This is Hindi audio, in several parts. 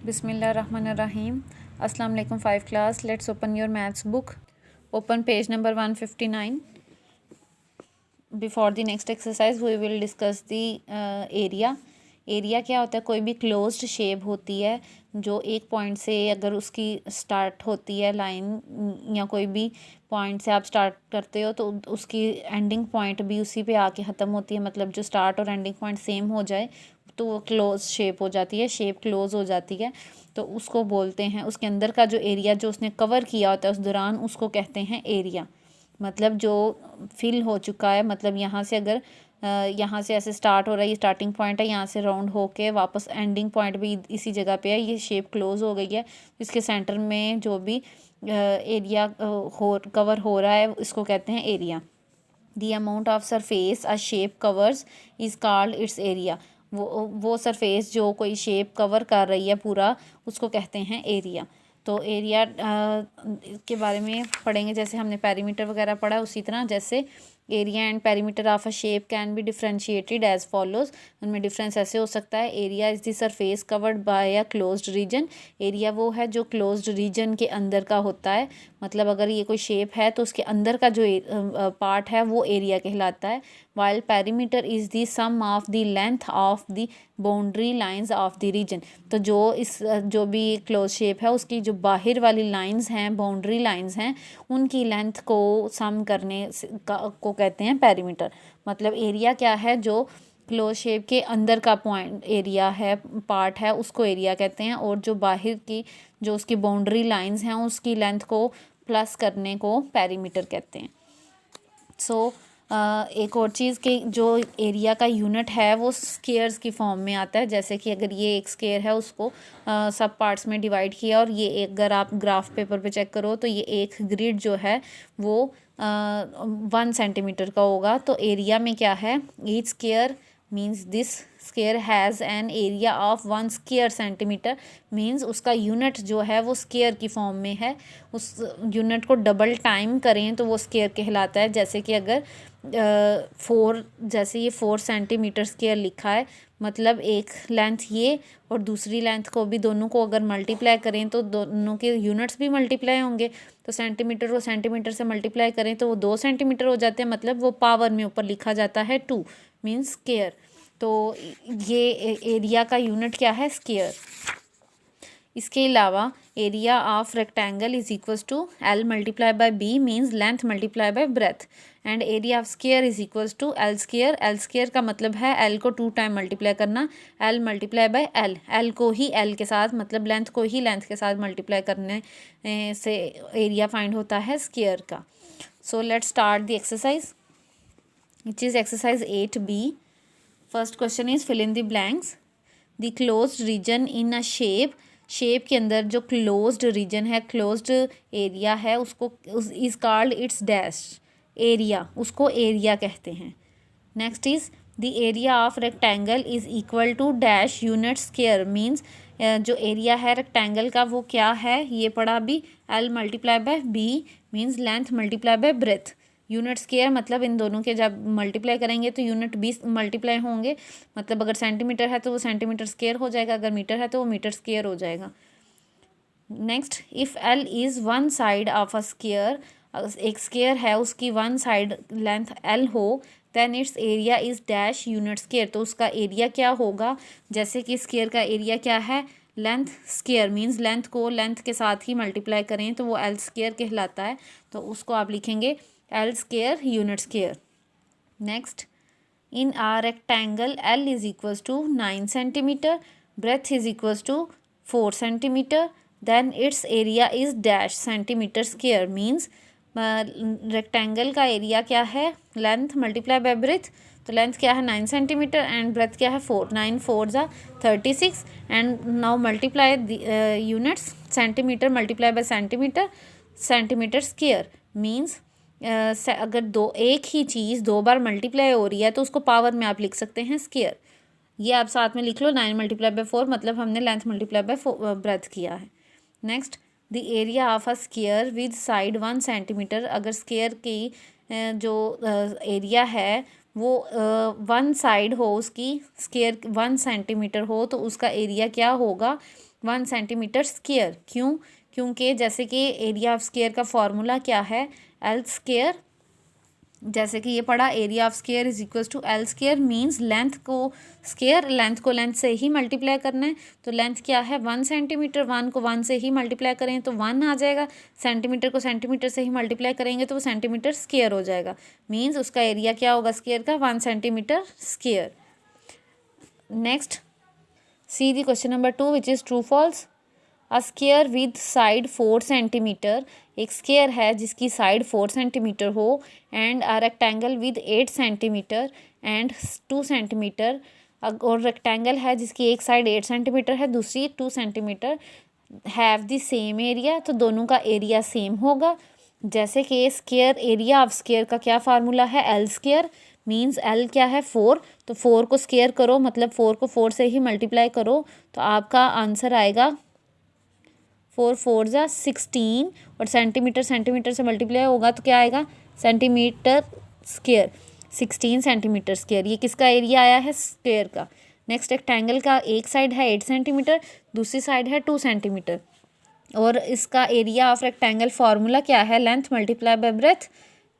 Bismillahirrahmanirrahim. Assalamu alaikum 5 class. Let's open your maths book. Open page number 159. Before the next exercise we will discuss the area. Area क्या होता है? कोई भी क्लोज्ड शेप होती है जो एक पॉइंट से अगर उसकी स्टार्ट होती है लाइन या कोई भी पॉइंट से आप स्टार्ट करते हो तो उसकी एंडिंग पॉइंट भी उसी पे आके ख़त्म होती है, मतलब जो स्टार्ट और एंडिंग पॉइंट सेम हो जाए तो वो क्लोज शेप हो जाती है, शेप क्लोज हो जाती है। तो उसको बोलते हैं, उसके अंदर का जो एरिया जो उसने कवर किया होता है उस दौरान उसको कहते हैं एरिया। मतलब जो फिल हो चुका है, मतलब यहाँ से अगर यहाँ से ऐसे स्टार्ट हो रहा है, ये स्टार्टिंग पॉइंट है, यहाँ से राउंड होके वापस एंडिंग पॉइंट भी इसी जगह पे है, ये शेप क्लोज हो गई है। इसके सेंटर में जो भी एरिया कवर हो रहा है इसको कहते हैं area. The amount of surface a shape covers is called its area. वो सरफेस जो कोई शेप कवर कर रही है पूरा उसको कहते हैं एरिया। तो एरिया के बारे में पढ़ेंगे, जैसे हमने पेरीमीटर वगैरह पढ़ा उसी तरह। जैसे area and perimeter of a shape can be differentiated as follows. उनमें डिफरेंस ऐसे हो सकता है, area is the surface covered by a closed region. Area वो है जो क्लोज्ड रीजन के अंदर का होता है, मतलब अगर ये कोई शेप है तो उसके अंदर का जो पार्ट है वो एरिया कहलाता है। While perimeter is the sum of the length of the boundary lines of the region. तो जो भी क्लोज शेप है उसकी जो बाहर वाली लाइंस हैं, बाउंड्री लाइंस हैं, उनकी लेंथ को सम करने को कहते हैं पेरीमीटर। मतलब एरिया क्या है? जो क्लोज शेप के अंदर का पॉइंट एरिया है, पार्ट है, उसको एरिया कहते हैं। और जो बाहर की जो उसकी बाउंड्री लाइंस हैं उसकी लेंथ को प्लस करने को पेरीमीटर कहते हैं। सो एक और चीज़ कि जो एरिया का यूनिट है वो स्क्वेयर्स की फॉर्म में आता है। जैसे कि अगर ये एक स्क्वेयर है उसको सब पार्ट्स में डिवाइड किया, और ये एक अगर आप ग्राफ पेपर पे चेक करो तो ये एक ग्रिड जो है वो 1 सेंटीमीटर का होगा। तो एरिया में क्या है? Each square means this square has an area of 1 square centimetre. Means उसका यूनिट जो है वो स्क्वेयर की फॉर्म में है। उस यूनिट को डबल टाइम करें तो वो स्क्वेयर कहलाता है। जैसे कि अगर 4, जैसे ये 4 सेंटीमीटर स्क्वेयर लिखा है, मतलब एक लेंथ ये और दूसरी लेंथ को भी, दोनों को अगर मल्टीप्लाई करें तो दोनों के यूनिट्स भी मल्टीप्लाई होंगे। तो सेंटीमीटर को सेंटीमीटर से मल्टीप्लाई करें तो वो 2 सेंटीमीटर हो जाते हैं, मतलब वो पावर में ऊपर लिखा जाता है 2 मीन्स स्क्वेयर। तो ये एरिया का यूनिट क्या है? स्क्वेयर। इसके अलावा area of rectangle is equals to L multiply by B means length multiply by breadth. And area of square is equals to L square. L square का मतलब है एल को 2 टाइम मल्टीप्लाई करना, L multiply by L. L को ही एल के साथ, मतलब लेंथ को ही लेंथ के साथ मल्टीप्लाई करने से एरिया फाइंड होता है स्क्वेयर का। So let's start the exercise, which is exercise 8b. First question is fill in the blanks. The closed region in a shape, shape के अंदर जो क्लोज्ड रीजन है, क्लोज्ड एरिया है, उसको is called its dash area, उसको एरिया कहते हैं। Next is the area of rectangle is equal to dash unit square. Means जो एरिया है रेक्टेंगल का वो क्या है ये पढ़ा भी, L multiply by B means length multiply by breadth. Unit square मतलब इन दोनों के जब मल्टीप्लाई करेंगे तो यूनिट 20 मल्टीप्लाई होंगे, मतलब अगर सेंटीमीटर है तो वो सेंटीमीटर स्क्वेयर हो जाएगा, अगर मीटर है तो वो मीटर स्क्वेयर हो जाएगा। Next, if L is 1 side of a square, एक स्क्वेयर है उसकी 1 साइड लेंथ एल हो, then its area is dash unit square. तो उसका एरिया क्या होगा? जैसे कि स्क्वेयर का एरिया क्या है? लेंथ स्क्वेयर मीन्स लेंथ को लेंथ के साथ ही मल्टीप्लाई करें तो वो एल स्क्वेयर कहलाता है। तो उसको आप लिखेंगे L square unit square. Next, in a rectangle L is equals to 9 centimetre, breadth is equals to 4 centimetre, then its area is dash centimetre square. Means rectangle का एरिया क्या है? Length multiply by breadth. तो लेंथ क्या है? 9 सेंटीमीटर एंड ब्रेथ क्या है? 4। 9 4 ज़ा 36 and now multiply units, centimetre multiply by centimetre, centimetre square. Means अगर एक ही चीज़ 2 बार मल्टीप्लाई हो रही है तो उसको पावर में आप लिख सकते हैं स्क्वेयर। ये आप साथ में लिख लो, 9 मल्टीप्लाई बाय 4 मतलब हमने लेंथ मल्टीप्लाई बाय ब्रेथ किया है। Next, the area of a square with side 1 centimetre. अगर स्क्वेयर की जो एरिया है वो 1 साइड हो, उसकी स्क्वेयर 1 सेंटीमीटर हो तो उसका एरिया क्या होगा? 1 सेंटीमीटर स्क्वायर। क्योंकि जैसे कि एरिया ऑफ स्क्वायर का फॉर्मूला क्या है, एल स्क्वायर। जैसे कि ये पढ़ा, area of square is equal to L square, means length को स्क्वायर, लेंथ को लेंथ से ही मल्टीप्लाई करना है। तो लेंथ क्या है 1 सेंटीमीटर, 1 को 1 से ही मल्टीप्लाई करें तो 1 आ जाएगा, सेंटीमीटर को सेंटीमीटर से ही मल्टीप्लाई करेंगे तो वो सेंटीमीटर स्क्वायर हो जाएगा। मीन्स उसका एरिया क्या होगा स्क्वायर का 1 centimetre square. Next see the question number 2 which is true false. A square with side 4 centimetre, एक स्क्वायर है जिसकी साइड 4 सेंटीमीटर हो, and a rectangle with 8 centimetre and 2 centimetre, और रेक्टेंगल है जिसकी एक साइड 8 सेंटीमीटर है, दूसरी 2 centimetre, have the same area, तो दोनों का एरिया सेम होगा। जैसे कि स्क्वायर, एरिया ऑफ स्क्वायर का क्या फार्मूला है, एल स्क्वायर, मीन्स एल क्या है 4, तो 4 को स्क्वायर करो, मतलब 4 को 4 से ही मल्टीप्लाई करो, तो आपका आंसर आएगा 4 4 जा 16, और सेंटीमीटर सेंटीमीटर से मल्टीप्लाई होगा तो क्या आएगा सेंटीमीटर स्क्वायर, 16 सेंटीमीटर स्क्वायर। ये किसका एरिया आया है, स्क्वायर का। नेक्स्ट रेक्टेंगल का एक साइड है 8 सेंटीमीटर, दूसरी साइड है 2 सेंटीमीटर, और इसका एरिया ऑफ रेक्टेंगल फार्मूला क्या है, लेंथ मल्टीप्लाई बाय ब्रेथ,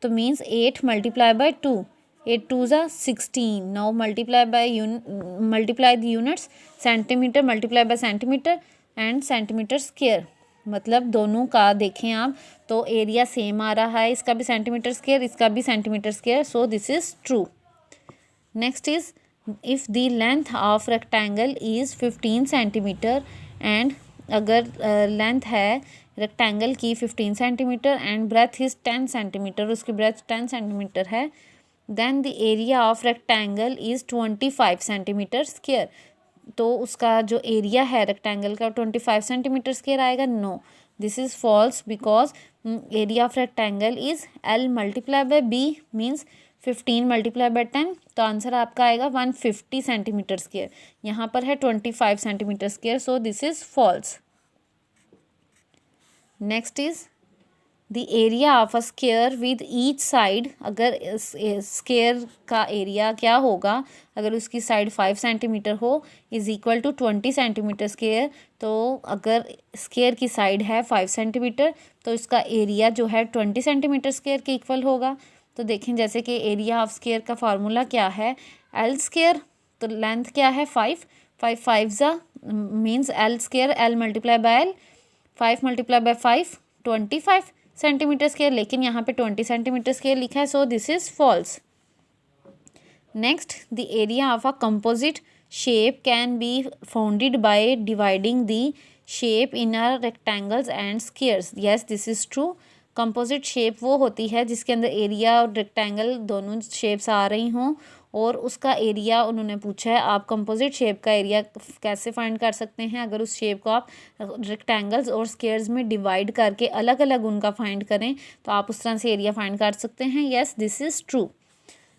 तो मीन्स 8 मल्टीप्लाई बाय 2, 8 2 जा 16। Now multiply the units, centimetre multiply by centimetre and centimetre square, मतलब दोनों का देखें आप तो एरिया सेम आ रहा है, इसका भी सेंटीमीटर स्क्वायर, इसका भी centimetre square, so this is true. Next is if the length of rectangle is 15 centimetre, and अगर लेंथ है रेक्टेंगल की 15 centimetre and breadth is 10 centimetre, उसकी ब्रेथ 10 सेंटीमीटर है, then the area of rectangle is 25 centimetre square, तो उसका जो एरिया है रेक्टेंगल का 25 सेंटीमीटर स्क्वायर आएगा। No, this is false, because area of rectangle is L multiply by B, means 15 multiply by 10, तो आंसर आपका आएगा 150 सेंटीमीटर स्क्वायर। यहाँ पर है 25 centimetre square, so this is false. Next is the area of a square with each side, अगर स्क्वायर का एरिया क्या होगा, अगर उसकी साइड 5 सेंटीमीटर हो, is equal to 20 centimetre square, तो अगर स्क्वायर की साइड है 5 सेंटीमीटर तो इसका एरिया जो है 20 सेंटीमीटर स्क्वायर के इक्वल होगा। तो देखें जैसे कि एरिया ऑफ स्क्वायर का फार्मूला क्या है, एल स्क्वायर, तो लेंथ क्या है 5 5 5 ज़ा means L square, L multiply by L, 5 multiply by 5 25 centimetre square, लेकिन यहाँ पे 20 सेंटीमीटर स्क्वायर लिखा है, so this is false. Next the area of a composite shape can be founded by dividing the shape in a rectangles and squares, yes this is true. Composite shape वो होती है जिसके अंदर एरिया और रेक्टेंगल दोनों शेप्स आ रही हों, और उसका एरिया उन्होंने पूछा है। आप कंपोजिट शेप का एरिया कैसे फाइंड कर सकते हैं, अगर उस शेप को आप रेक्टेंगल्स और स्क्वायर्स में डिवाइड करके अलग अलग उनका फाइंड करें तो आप उस तरह से एरिया फाइंड कर सकते हैं। Yes this is true.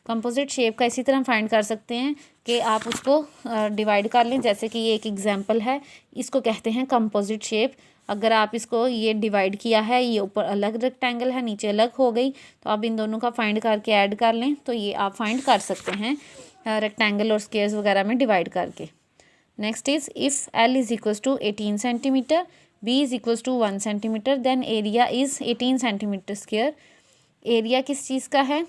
Composite shape का इसी तरह फाइंड कर सकते हैं कि आप उसको डिवाइड कर लें, जैसे कि ये एक एग्जांपल है, इसको कहते हैं कंपोजिट शेप। अगर आप इसको ये डिवाइड किया है, ये ऊपर अलग रेक्टेंगल है नीचे अलग हो गई, तो आप इन दोनों का फाइंड करके ऐड कर लें तो ये आप फाइंड कर सकते हैं रेक्टेंगल और स्क्वायर्स वगैरह में डिवाइड करके। Next is if L is equals to 18 centimetre, B is equals to 1 centimetre, then area is 18 centimetre square. Area किस चीज़ का है,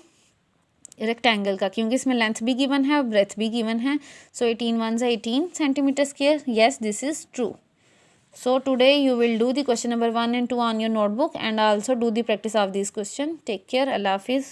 रेक्टेंगल का, क्योंकि इसमें लेंथ भी गिवन है और ब्रेथ भी गिवन है, सो 18 1 18 centimetre square, yes this is true. So today you will do the question number 1 and 2 on your notebook and also do the practice of this question. Take care. Allah Hafiz.